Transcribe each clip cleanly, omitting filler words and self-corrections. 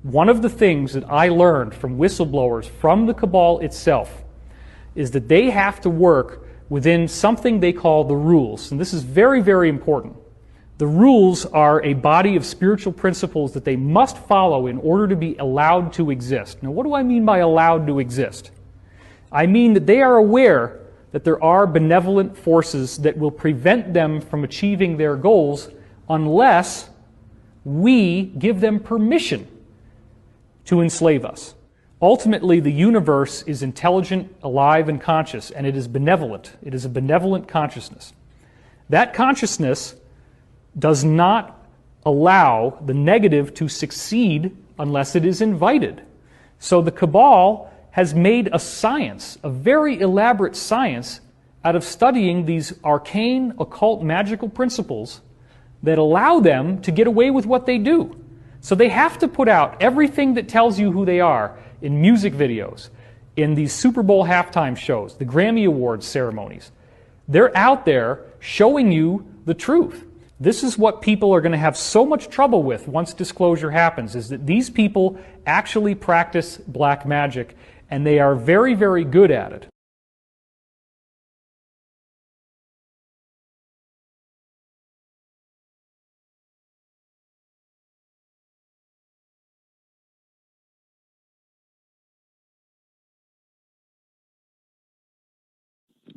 One of the things that I learned from whistleblowers from the cabal itself is that they have to work within something they call the rules. And this is very, very important. The rules are a body of spiritual principles that they must follow in order to be allowed to exist. Now, what do I mean by allowed to exist? I mean that they are aware that there are benevolent forces that will prevent them from achieving their goals unless we give them permission to enslave us. Ultimately, the universe is intelligent, alive, and conscious, and it is benevolent. It is a benevolent consciousness. That consciousness does not allow the negative to succeed unless it is invited. So the cabal has made a science, a very elaborate science, out of studying these arcane, occult, magical principles that allow them to get away with what they do. So they have to put out everything that tells you who they are in music videos, in these Super Bowl halftime shows, the Grammy Awards ceremonies. They're out there showing you the truth. This is what people are going to have so much trouble with once disclosure happens, is that these people actually practice black magic, and they are very, very good at it.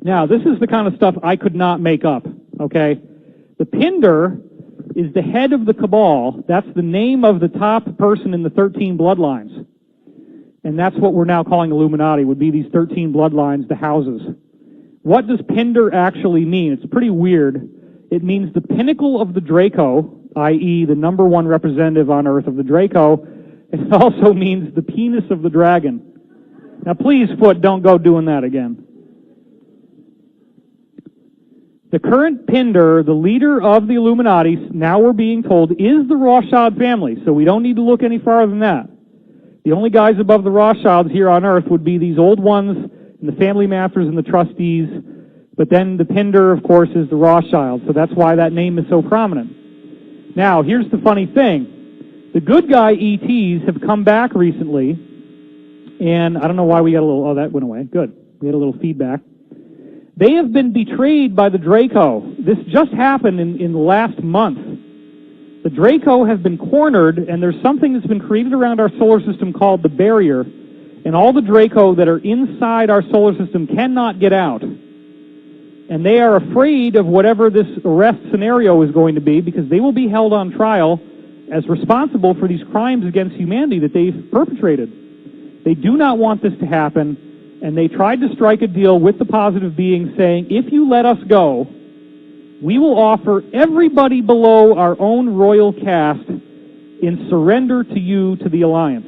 Now, this is the kind of stuff I could not make up, okay? The Pinder is the head of the cabal. That's the name of the top person in the 13 bloodlines. And that's what we're now calling Illuminati, would be these 13 bloodlines, the houses. What does Pinder actually mean? It's pretty weird. It means the pinnacle of the Draco, i.e. the number one representative on Earth of the Draco. It also means the penis of the dragon. Now please, Foot, don't go doing that again. The current Pinder, the leader of the Illuminati, now we're being told, is the Rothschild family, so we don't need to look any farther than that. The only guys above the Rothschilds here on Earth would be these old ones, and the family masters and the trustees, but then the Pinder, of course, is the Rothschild, so that's why that name is so prominent. Now, here's the funny thing. The good guy ETs have come back recently, and I don't know why we got a little, oh, that went away, good. We had a little feedback. They have been betrayed by the Draco. This just happened in the last month. The Draco have been cornered, and there's something that's been created around our solar system called the barrier, and all the Draco that are inside our solar system cannot get out. And they are afraid of whatever this arrest scenario is going to be, because they will be held on trial as responsible for these crimes against humanity that they've perpetrated. They do not want this to happen. And they tried to strike a deal with the positive beings saying, if you let us go, we will offer everybody below our own royal caste in surrender to you, to the Alliance.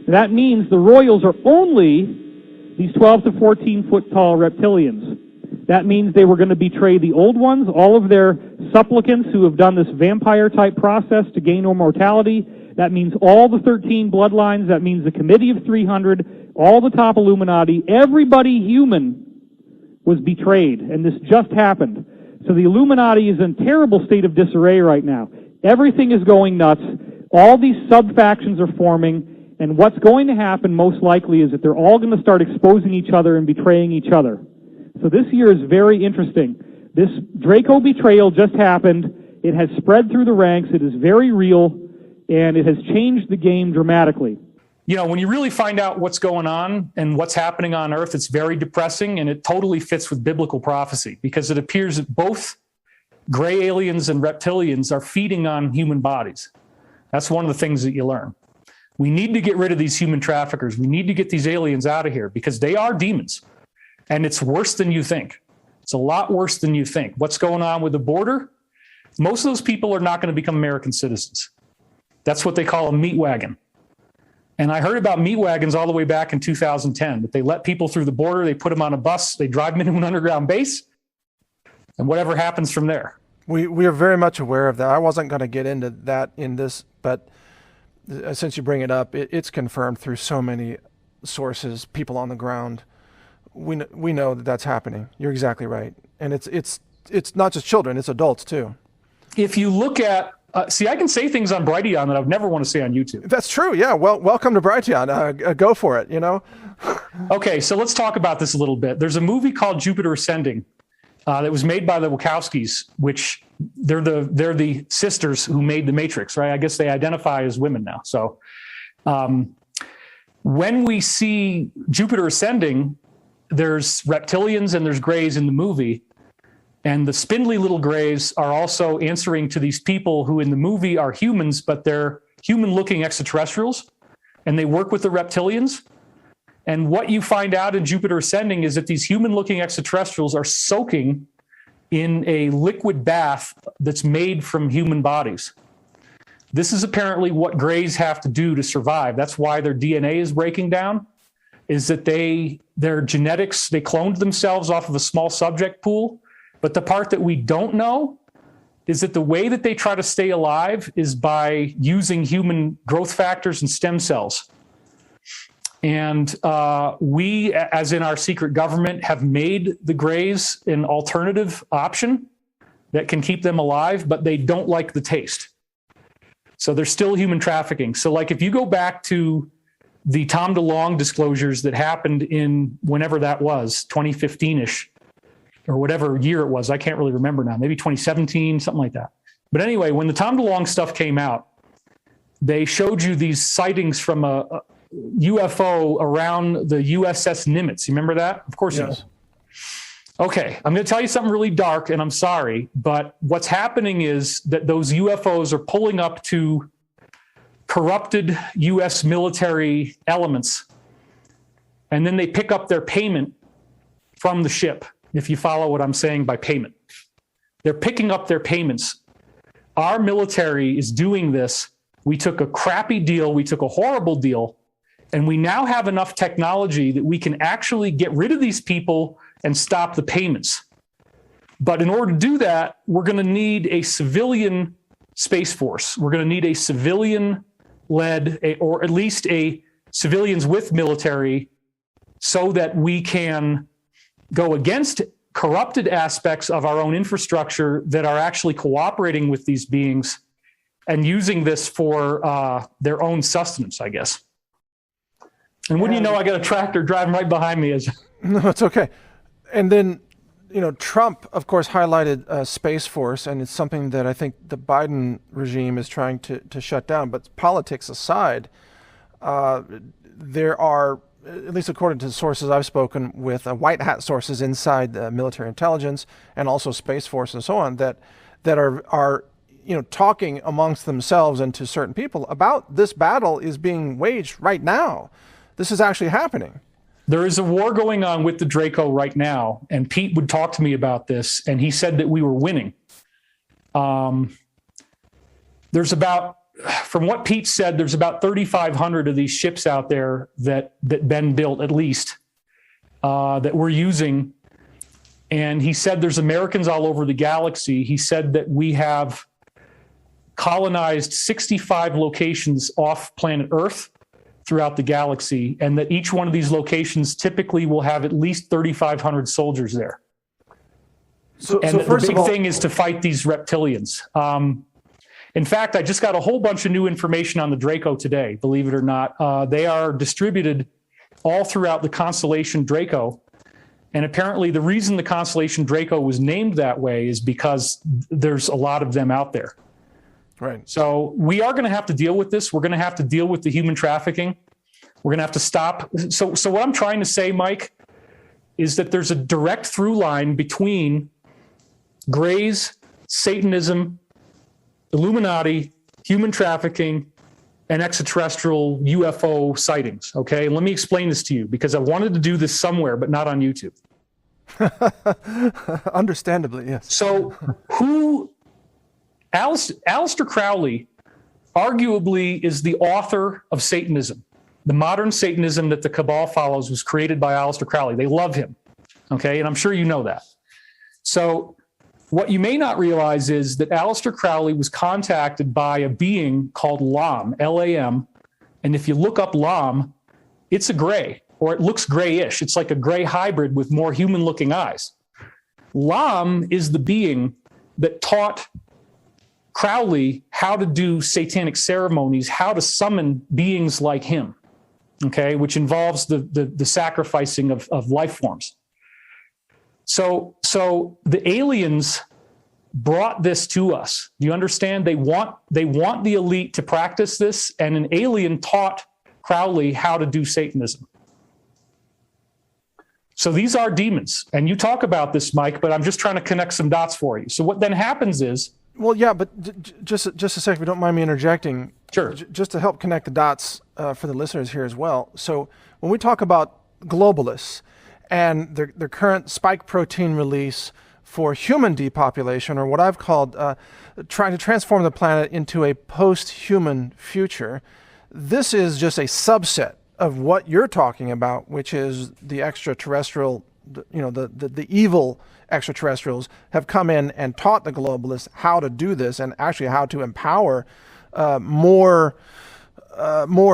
That means the royals are only these 12 to 14 foot tall reptilians. That means they were going to betray the old ones, all of their supplicants who have done this vampire type process to gain immortality. That means all the 13 bloodlines. That means the Committee of 300, all the top Illuminati, everybody human was betrayed, and this just happened. So the Illuminati is in terrible state of disarray right now. Everything is going nuts. All these sub-factions are forming, and what's going to happen most likely is that they're all going to start exposing each other and betraying each other. So this year is very interesting. This Draco betrayal just happened. It has spread through the ranks. It is very real, and it has changed the game dramatically. You know, when you really find out what's going on and what's happening on Earth, it's very depressing, and it totally fits with biblical prophecy, because it appears that both gray aliens and reptilians are feeding on human bodies. That's one of the things that you learn. We need to get rid of these human traffickers. We need to get these aliens out of here, because they are demons, and it's worse than you think. It's a lot worse than you think. What's going on with the border? Most of those people are not going to become American citizens. That's what they call a meat wagon. And I heard about meat wagons all the way back in 2010, that they let people through the border, they put them on a bus, they drive them into an underground base, and whatever happens from there. We are very much aware of that. I wasn't going to get into that in this, but since you bring it up, it's confirmed through so many sources, people on the ground. We know that that's happening. You're exactly right. And it's not just children, it's adults too. If you look at See, I can say things on Brighteon that I would never want to say on YouTube. That's true. Yeah. Well, welcome to Brighteon. Go for it. You know. Okay, so let's talk about this a little bit. There's a movie called Jupiter Ascending that was made by the Wachowskis, which they're the sisters who made The Matrix, right? I guess they identify as women now. So when we see Jupiter Ascending, there's reptilians and there's grays in the movie. And the spindly little grays are also answering to these people who in the movie are humans, but they're human-looking extraterrestrials, and they work with the reptilians. And what you find out in Jupiter Ascending is that these human-looking extraterrestrials are soaking in a liquid bath that's made from human bodies. This is apparently what grays have to do to survive. That's why their DNA is breaking down, is that their genetics, they cloned themselves off of a small subject pool. But the part that we don't know is that the way that they try to stay alive is by using human growth factors and stem cells. And we, as in our secret government, have made the grays an alternative option that can keep them alive, but they don't like the taste. So they're still human trafficking. So like if you go back to the Tom DeLonge disclosures that happened in whenever that was, 2015-ish, or whatever year it was, I can't really remember now, maybe 2017, something like that. But anyway, when the Tom DeLonge stuff came out, they showed you these sightings from a UFO around the USS Nimitz. You remember that? Of course Yes. You know. Okay, I'm going to tell you something really dark, and I'm sorry, but what's happening is that those UFOs are pulling up to corrupted U.S. military elements, and then they pick up their payment from the ship, if you follow what I'm saying by payment. They're picking up their payments. Our military is doing this. We took a crappy deal. We took a horrible deal. And we now have enough technology that we can actually get rid of these people and stop the payments. But in order to do that, we're going to need a civilian space force. We're going to need a civilian-led, or at least a civilians with military, so that we can go against corrupted aspects of our own infrastructure that are actually cooperating with these beings and using this for their own sustenance, I guess. And wouldn't you know, I got a tractor driving right behind me. No, it's okay. And then, Trump, of course, highlighted Space Force, and it's something that I think the Biden regime is trying to shut down. But politics aside, there are, at least according to the sources I've spoken with, white hat sources inside military intelligence and also Space Force and so on, that are talking amongst themselves and to certain people about this battle is being waged right now. This is actually happening. There is a war going on with the Draco right now, and Pete would talk to me about this, and he said that we were winning. There's about, from what Pete said, there's about 3,500 of these ships out there that been built, at least, that we're using. And he said there's Americans all over the galaxy. He said that we have colonized 65 locations off planet Earth throughout the galaxy, and that each one of these locations typically will have at least 3,500 soldiers there. So the big thing is to fight these reptilians. In fact, I just got a whole bunch of new information on the Draco today, believe it or not. They are distributed all throughout the constellation Draco. And apparently the reason the constellation Draco was named that way is because there's a lot of them out there. Right. So we are going to have to deal with this. We're going to have to deal with the human trafficking. We're going to have to stop. So what I'm trying to say, Mike, is that there's a direct through line between Greys, Satanism, Illuminati, human trafficking, and extraterrestrial UFO sightings. Okay, let me explain this to you, because I wanted to do this somewhere, but not on YouTube. Understandably, yes. So Aleister Crowley arguably is the author of Satanism. The modern Satanism that the Cabal follows was created by Aleister Crowley. They love him, okay? And I'm sure you know that. So what you may not realize is that Aleister Crowley was contacted by a being called Lam, L-A-M, and if you look up Lam, it's a gray, or it looks grayish. It's like a gray hybrid with more human-looking eyes. Lam is the being that taught Crowley how to do satanic ceremonies, how to summon beings like him, okay, which involves the sacrificing of life forms. So the aliens brought this to us. Do you understand? They want the elite to practice this, and an alien taught Crowley how to do Satanism. So these are demons, and you talk about this, Mike, but I'm just trying to connect some dots for you. So what then happens is... Well, yeah, but just a second, if you don't mind me interjecting. Sure. Just to help connect the dots for the listeners here as well. So when we talk about globalists and their current spike protein release for human depopulation, or what I've called trying to transform the planet into a post-human future, this is just a subset of what you're talking about, which is the extraterrestrial, the evil extraterrestrials have come in and taught the globalists how to do this, and actually how to empower more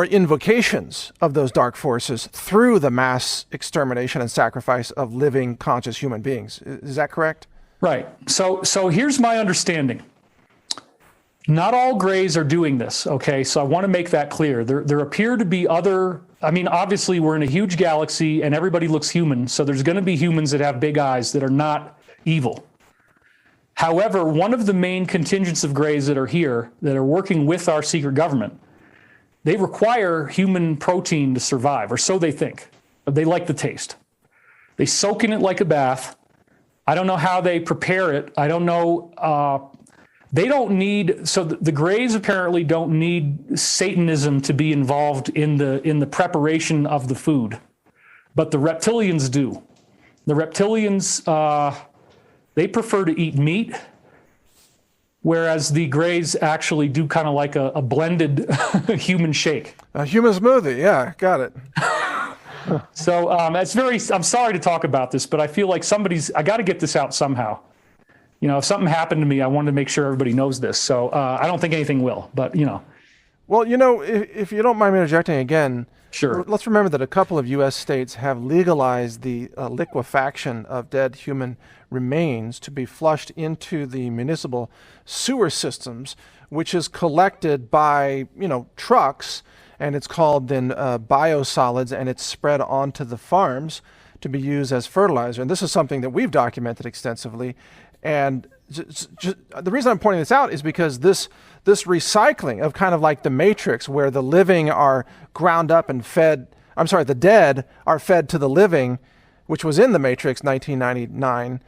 invocations of those dark forces through the mass extermination and sacrifice of living, conscious human beings. Is that correct? Right. So here's my understanding. Not all Greys are doing this, okay? So I want to make that clear. There appear to be other... I mean, obviously, we're in a huge galaxy, and everybody looks human, so there's going to be humans that have big eyes that are not evil. However, one of the main contingents of Greys that are here, that are working with our secret government, they require human protein to survive, or so they think. They like the taste. They soak in it like a bath. I don't know how they prepare it. I don't know... They don't need, so the Greys apparently don't need Satanism to be involved in the preparation of the food, but the reptilians do. The reptilians, they prefer to eat meat, whereas the Greys actually do kind of like a blended human shake. A human smoothie, yeah, got it. So I'm sorry to talk about this, but I feel like I got to get this out somehow. If something happened to me, I wanted to make sure everybody knows this. So I don't think anything will, but. Well, if you don't mind me interjecting again, sure. Let's remember that a couple of U.S. states have legalized the liquefaction of dead human remains to be flushed into the municipal sewer systems, which is collected by, trucks, and it's called then biosolids, and it's spread onto the farms to be used as fertilizer. And this is something that we've documented extensively. And the reason I'm pointing this out is because this recycling of kind of like the Matrix, where the living are ground up and fed, the dead are fed to the living, which was in the Matrix 1999,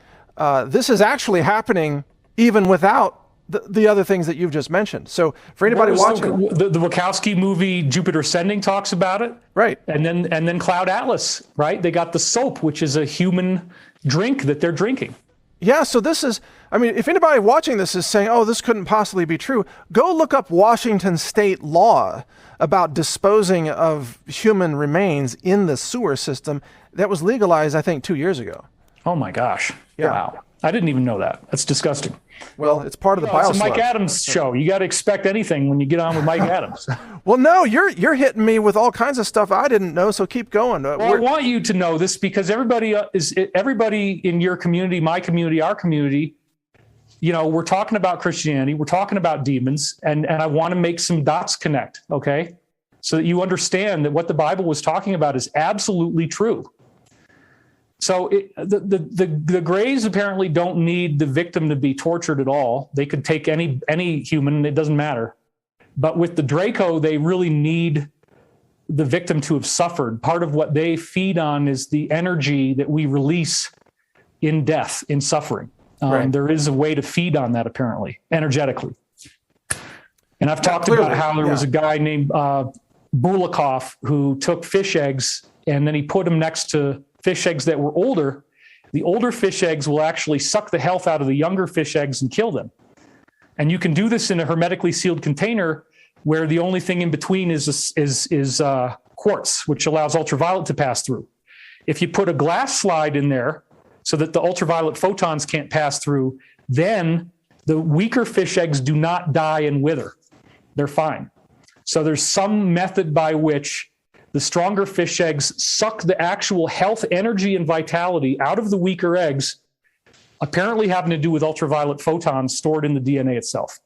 this is actually happening even without the other things that you've just mentioned. So for anybody watching... The Wachowski movie Jupiter Ascending talks about it. Right. And then Cloud Atlas, right? They got the soap, which is a human drink that they're drinking. Yeah, so this is, if anybody watching this is saying, oh, this couldn't possibly be true, go look up Washington state law about disposing of human remains in the sewer system. That was legalized, I think, 2 years ago. Oh, my gosh. Yeah. Wow. I didn't even know that. That's disgusting. Well, it's part of the biosludge. It's a Mike Adams show. You got to expect anything when you get on with Mike Adams. Well, no, you're hitting me with all kinds of stuff I didn't know, so keep going. Well, I want you to know this because everybody in your community, my community, our community, we're talking about Christianity, we're talking about demons, and I want to make some dots connect, okay? So that you understand that what the Bible was talking about is absolutely true. So the Greys apparently don't need the victim to be tortured at all. They could take any human, it doesn't matter. But with the Draco, they really need the victim to have suffered. Part of what they feed on is the energy that we release in death, in suffering. Right. There is a way to feed on that, apparently, energetically. And I've talked about how there was a guy named Bulikov who took fish eggs and then he put them next to fish eggs that were older. The older fish eggs will actually suck the health out of the younger fish eggs and kill them. And you can do this in a hermetically sealed container where the only thing in between is quartz, which allows ultraviolet to pass through. If you put a glass slide in there so that the ultraviolet photons can't pass through, then the weaker fish eggs do not die and wither. They're fine. So there's some method by which the stronger fish eggs suck the actual health, energy, and vitality out of the weaker eggs, apparently having to do with ultraviolet photons stored in the DNA itself.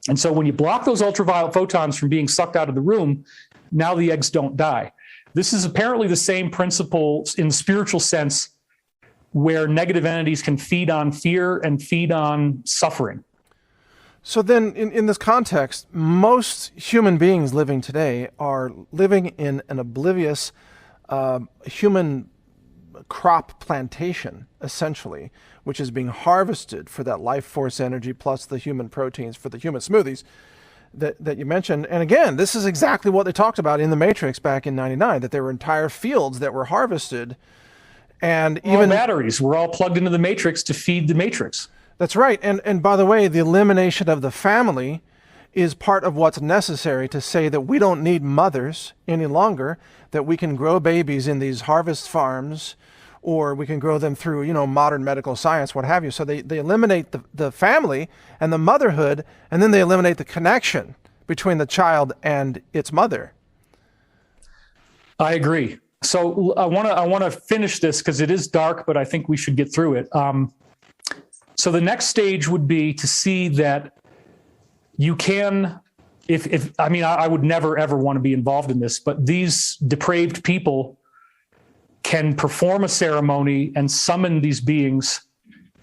And so when you block those ultraviolet photons from being sucked out of the room, now the eggs don't die. This is apparently the same principle in the spiritual sense, where negative entities can feed on fear and feed on suffering. So then, in this context, most human beings living today are living in an oblivious human crop plantation, essentially, which is being harvested for that life force energy plus the human proteins for the human smoothies that you mentioned. And again, this is exactly what they talked about in The Matrix back in '99, that there were entire fields that were harvested. And even batteries were all plugged into the Matrix to feed the Matrix. That's right. And by the way, the elimination of the family is part of what's necessary to say that we don't need mothers any longer, that we can grow babies in these harvest farms, or we can grow them through, modern medical science, what have you. So they eliminate the family and the motherhood, and then they eliminate the connection between the child and its mother. I agree. So I want to finish this because it is dark, but I think we should get through it. So the next stage would be to see that you can, I would never ever want to be involved in this, but these depraved people can perform a ceremony and summon these beings.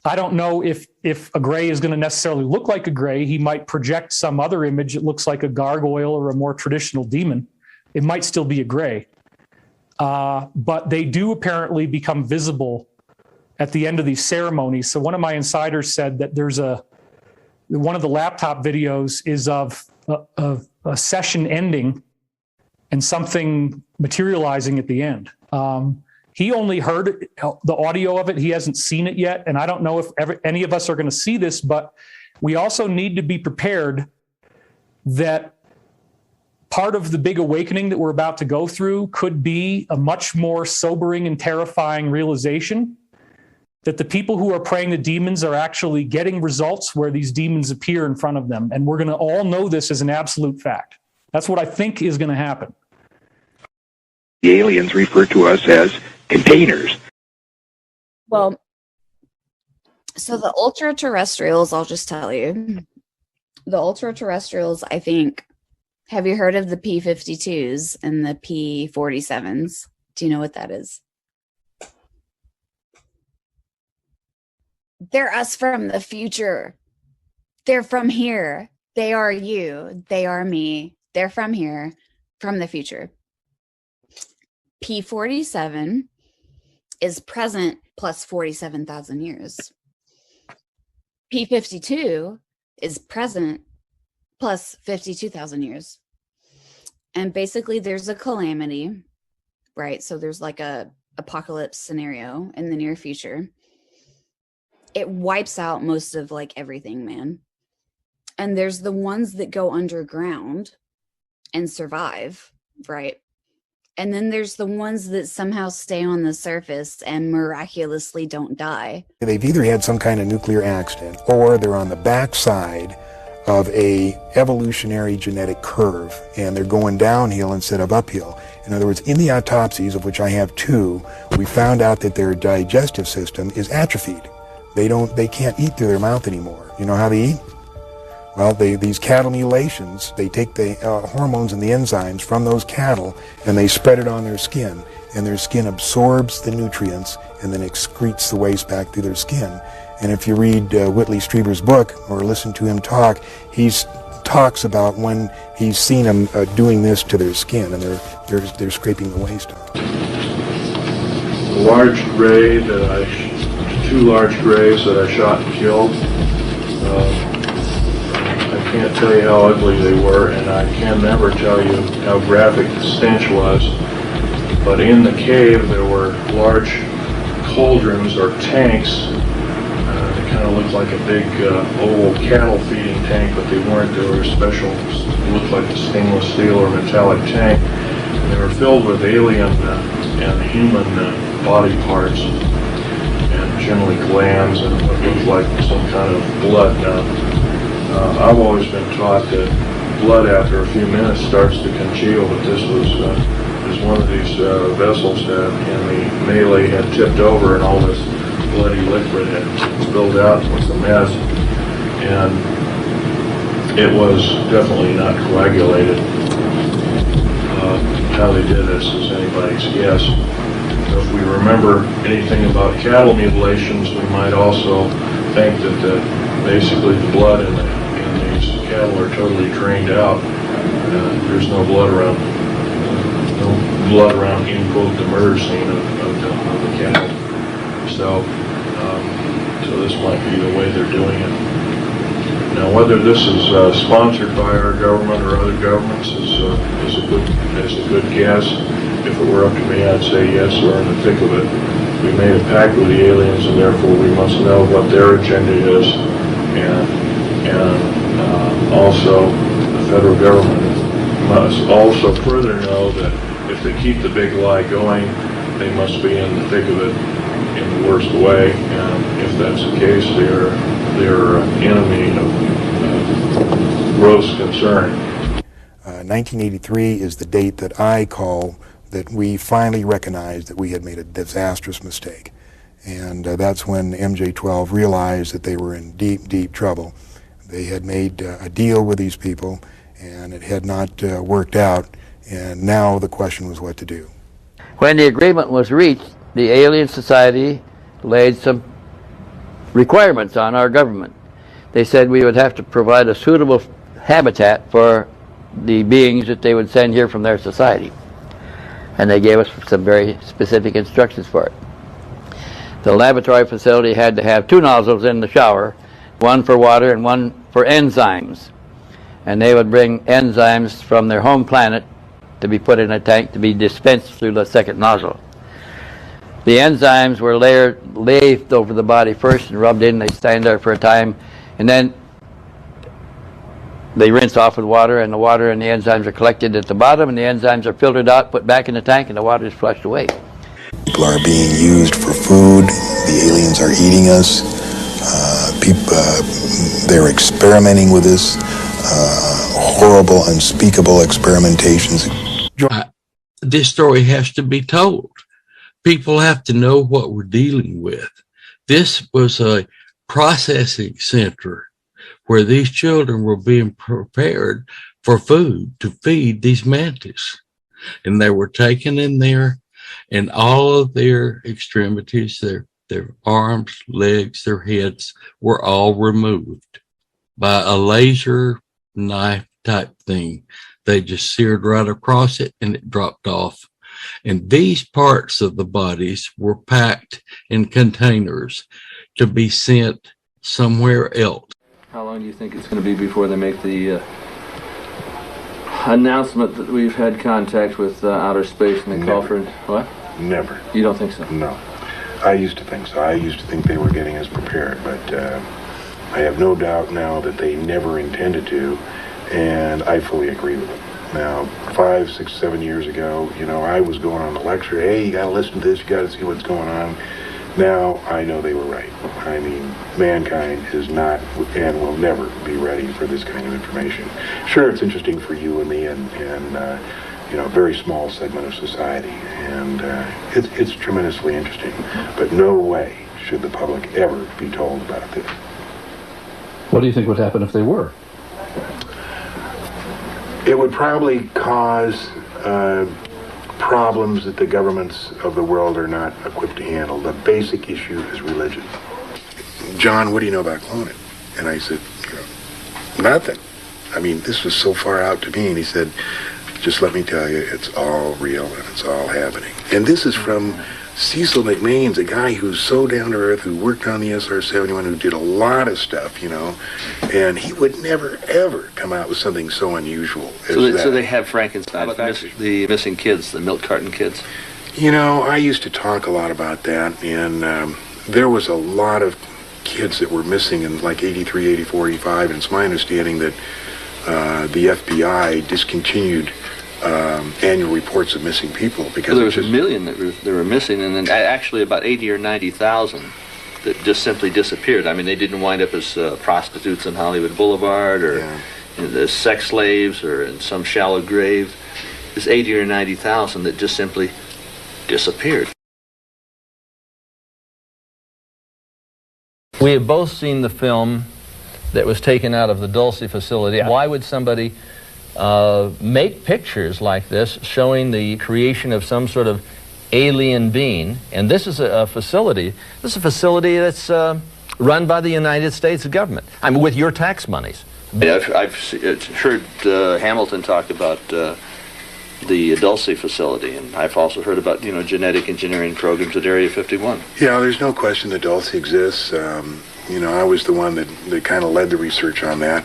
I don't know if a gray is going to necessarily look like a gray. He might project some other image that looks like a gargoyle or a more traditional demon. It might still be a gray. But they do apparently become visible at the end of these ceremonies. So one of my insiders said that there's one of the laptop videos is of a session ending and something materializing at the end. He only heard the audio of it. He hasn't seen it yet. And I don't know if any of us are going to see this, but we also need to be prepared that part of the big awakening that we're about to go through could be a much more sobering and terrifying realization that the people who are praying the demons are actually getting results where these demons appear in front of them. And we're going to all know this as an absolute fact. That's what I think is going to happen. The aliens refer to us as containers. Well, so the ultra-terrestrials, I'll just tell you, the ultra-terrestrials, I think, have you heard of the P-52s and the P-47s? Do you know what that is? They're us from the future. They're from here. They are you. They are me. They're from here, from the future. P-47 is present plus 47,000 years. P-52 is present plus 52,000 years. And basically there's a calamity, right? So there's like a apocalypse scenario in the near future. It wipes out most of like everything, man. And there's the ones that go underground and survive, right? And then there's the ones that somehow stay on the surface and miraculously don't die. They've either had some kind of nuclear accident or they're on the backside of a evolutionary genetic curve and they're going downhill instead of uphill. In other words, in the autopsies, of which I have 2, we found out that their digestive system is atrophied. They can't eat through their mouth anymore. You know how they eat? Well, these cattle mutilations, they take the hormones and the enzymes from those cattle and they spread it on their skin. And their skin absorbs the nutrients and then excretes the waste back through their skin. And if you read Whitley Strieber's book or listen to him talk, he talks about when he's seen them doing this to their skin and they're scraping the waste off. A large gray that 2 large grays that I shot and killed. I can't tell you how ugly they were, and I can never tell you how graphic the stench was. But in the cave there were large cauldrons or tanks. They kind of looked like a big oval cattle feeding tank, but they weren't. They were special, looked like a stainless steel or metallic tank. And they were filled with alien and human body parts, and generally glands and what looked like some kind of blood. Now, I've always been taught that blood after a few minutes starts to congeal, but this was one of these vessels that in the melee had tipped over and all this bloody liquid had spilled out. It was a mess. And it was definitely not coagulated. How they did this is anybody's guess. If we remember anything about cattle mutilations, we might also think that basically the blood in these cattle are totally drained out. There's no blood around, in quote, the murder scene of the cattle. So this might be the way they're doing it. Now, whether this is sponsored by our government or other governments is a good guess. If it were up to me, I'd say yes, we're in the thick of it. We made a pact with the aliens, and therefore we must know what their agenda is, and also the federal government must also further know that if they keep the big lie going, they must be in the thick of it in the worst way, and if that's the case, they're an enemy of gross concern. 1983 is the date that I call that we finally recognized that we had made a disastrous mistake. And that's when MJ-12 realized that they were in deep, deep trouble. They had made a deal with these people, and it had not worked out, and now the question was what to do. When the agreement was reached, the Alien Society laid some requirements on our government. They said we would have to provide a suitable habitat for the beings that they would send here from their society. And they gave us some very specific instructions for it. The laboratory facility had to have 2 nozzles in the shower, one for water and one for enzymes. And they would bring enzymes from their home planet to be put in a tank to be dispensed through the second nozzle. The enzymes were lathed over the body first and rubbed in. They stand there for a time, and then they rinse off with water, and the water and the enzymes are collected at the bottom, and the enzymes are filtered out, put back in the tank, and the water is flushed away. People are being used for food. The aliens are eating us. They're experimenting with this. Horrible, unspeakable experimentations. This story has to be told. People have to know what we're dealing with. This was a processing center where these children were being prepared for food to feed these mantis. And they were taken in there, and all of their extremities, their arms, legs, their heads were all removed by a laser knife type thing. They just seared right across it and it dropped off. And these parts of the bodies were packed in containers to be sent somewhere else. How long do you think it's going to be before they make the announcement that we've had contact with outer space and they call for what? Never. You don't think so? No. I used to think so. I used to think they were getting us prepared, but I have no doubt now that they never intended to, and I fully agree with them. Now, 5, 6, 7 years ago, I was going on a lecture, hey, you got to listen to this, you got to see what's going on. Now, I know they were right. I mean, mankind is not and will never be ready for this kind of information. Sure, it's interesting for you and me and a very small segment of society, and it's tremendously interesting, but no way should the public ever be told about this. What do you think would happen if they were? It would probably cause problems that the governments of the world are not equipped to handle. The basic issue is religion. John, what do you know about cloning? And I said, nothing. I mean, this was so far out to me, and he said, just let me tell you, it's all real and it's all happening. And this is from Cecil McMain's, a guy who's so down to earth, who worked on the SR-71, who did a lot of stuff, and he would never, ever come out with something so unusual as that. So they have Frankenstein, the missing kids, the milk carton kids? I used to talk a lot about that, and there was a lot of kids that were missing in like 83, 84, 85, and it's my understanding that the FBI discontinued annual reports of missing people because there was a million that were missing, and then actually about 80 or 90,000 that just simply disappeared. I mean, they didn't wind up as prostitutes on Hollywood Boulevard or as sex slaves or in some shallow grave. There's 80 or 90,000 that just simply disappeared. We have both seen the film that was taken out of the Dulce facility. Why would somebody make pictures like this showing the creation of some sort of alien being? And this is a facility. This is a facility that's run by the United States government. I mean, with your tax monies. I've heard Hamilton talk about the Dulce facility, and I've also heard about, genetic engineering programs at Area 51. Yeah, there's no question that Dulce exists. I was the one that kind of led the research on that.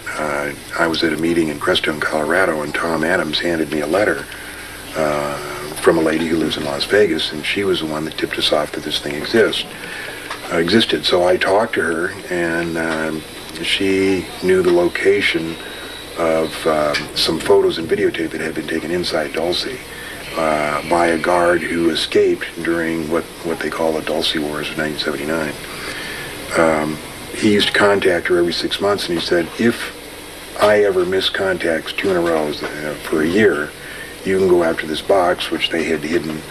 I was at a meeting in Crestone, Colorado, and Tom Adams handed me a letter from a lady who lives in Las Vegas, and she was the one that tipped us off that this thing existed. So I talked to her, and she knew the location of some photos and videotape that had been taken inside Dulce by a guard who escaped during what they call the Dulce Wars of 1979. He used to contact her every 6 months, and he said, if I ever miss contacts 2 in a row for a year, you can go after this box, which they had hidden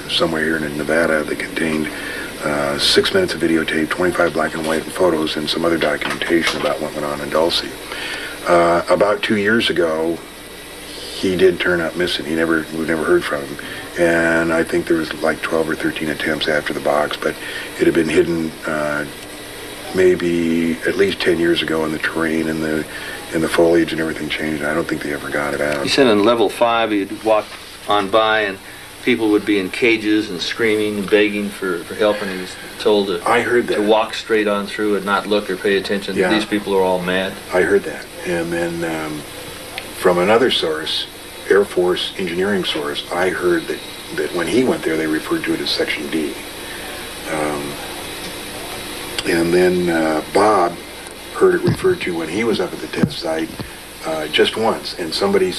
somewhere here in Nevada, that contained 6 minutes of videotape, 25 black and white photos, and some other documentation about what went on in Dulce. About 2 years ago, he did turn up missing. We never heard from him. And I think there was like 12 or 13 attempts after the box, but it had been hidden maybe at least 10 years ago in the terrain and the foliage, and everything changed. I don't think they ever got it out. He said on level 5, you'd walk on by and people would be in cages and screaming and begging for help, and he was told to walk straight on through and not look or pay attention. Yeah. These people are all mad. I heard that. And then from another source, Air Force engineering source, I heard that when he went there, they referred to it as Section D. And then Bob heard it referred to when he was up at the test site just once, and somebody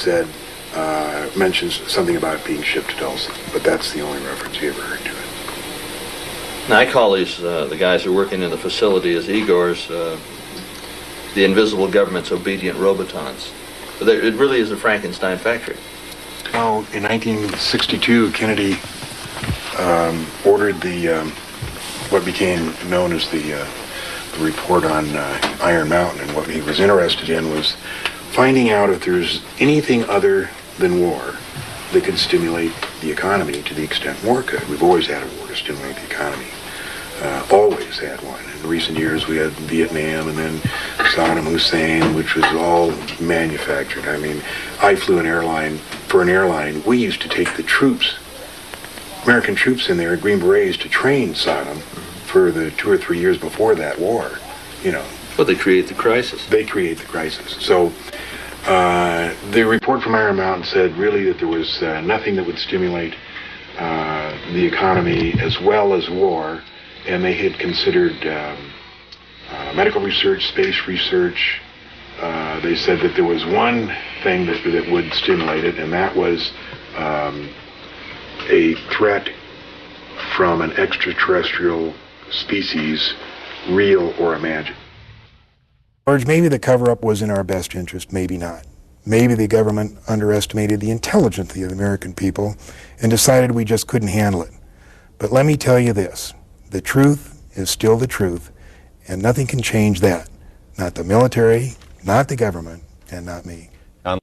mentioned something about it being shipped to Dulce, but that's the only reference he ever heard to it. Now, I call these, the guys who are working in the facility as Igors, the invisible government's obedient robotons. But it really is a Frankenstein factory. Well, in 1962, Kennedy ordered what became known as the report on Iron Mountain, and what he was interested in was finding out if there's anything other than war that could stimulate the economy to the extent war could. We've always had a war to stimulate the economy. Always had one. In recent years, we had Vietnam and then Saddam Hussein, which was all manufactured. I mean, I flew an airline. For an airline, we used to take the troops, American troops in there, Green Berets, to train Saddam for the 2 or 3 years before that war, But they create the crisis. They create the crisis. So the report from Iron Mountain said really that there was nothing that would stimulate the economy as well as war, and they had considered medical research, space research. They said that there was one thing that would stimulate it, and that was a threat from an extraterrestrial species, real or imagined. George, maybe the cover-up was in our best interest, maybe not. Maybe the government underestimated the intelligence of the American people and decided we just couldn't handle it. But let me tell you this, the truth is still the truth, and nothing can change that. Not the military, not the government, and not me.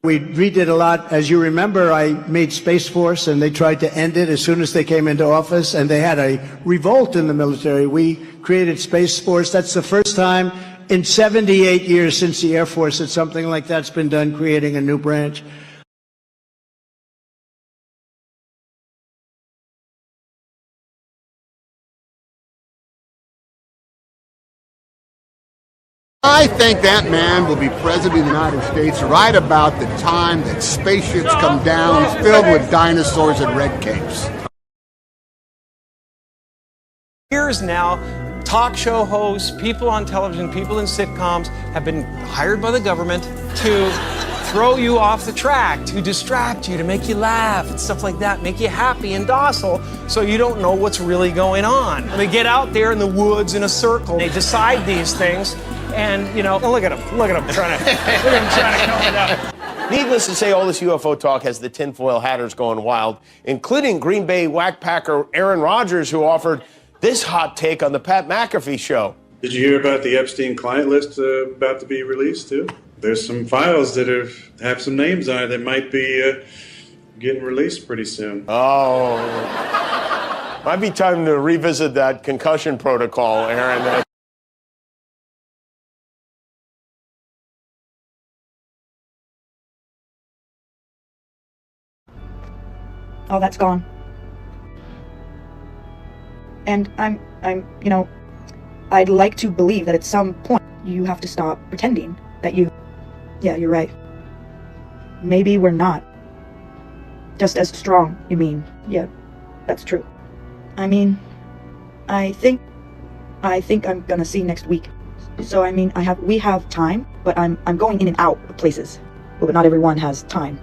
We redid a lot. As you remember, I made Space Force, and they tried to end it as soon as they came into office, and they had a revolt in the military. We created Space Force. That's the first time in 78 years since the Air Force that something like that's been done, creating a new branch. I think that man will be president of the United States right about the time that spaceships come down filled with dinosaurs and red capes. Years now, talk show hosts, people on television, people in sitcoms have been hired by the government to throw you off the track, to distract you, to make you laugh and stuff like that, make you happy and docile so you don't know what's really going on. And they get out there in the woods in a circle, they decide these things, and look at them trying to come it up. Needless to say, all this UFO talk has the tinfoil hatters going wild, including Green Bay whackpacker Aaron Rodgers, who offered this hot take on the Pat McAfee show. Did you hear about the Epstein client list about to be released too? There's some files that have some names on it that might be getting released pretty soon. Oh, might be time to revisit that concussion protocol, Aaron. All that's gone. And I'm, you know, I'd like to believe that at some point you have to stop pretending that yeah, you're right. Maybe we're not just as strong, you mean? Yeah, that's true. I mean, I think I'm gonna see next week. So I mean, we have time, but I'm going in and out of places. But not everyone has time.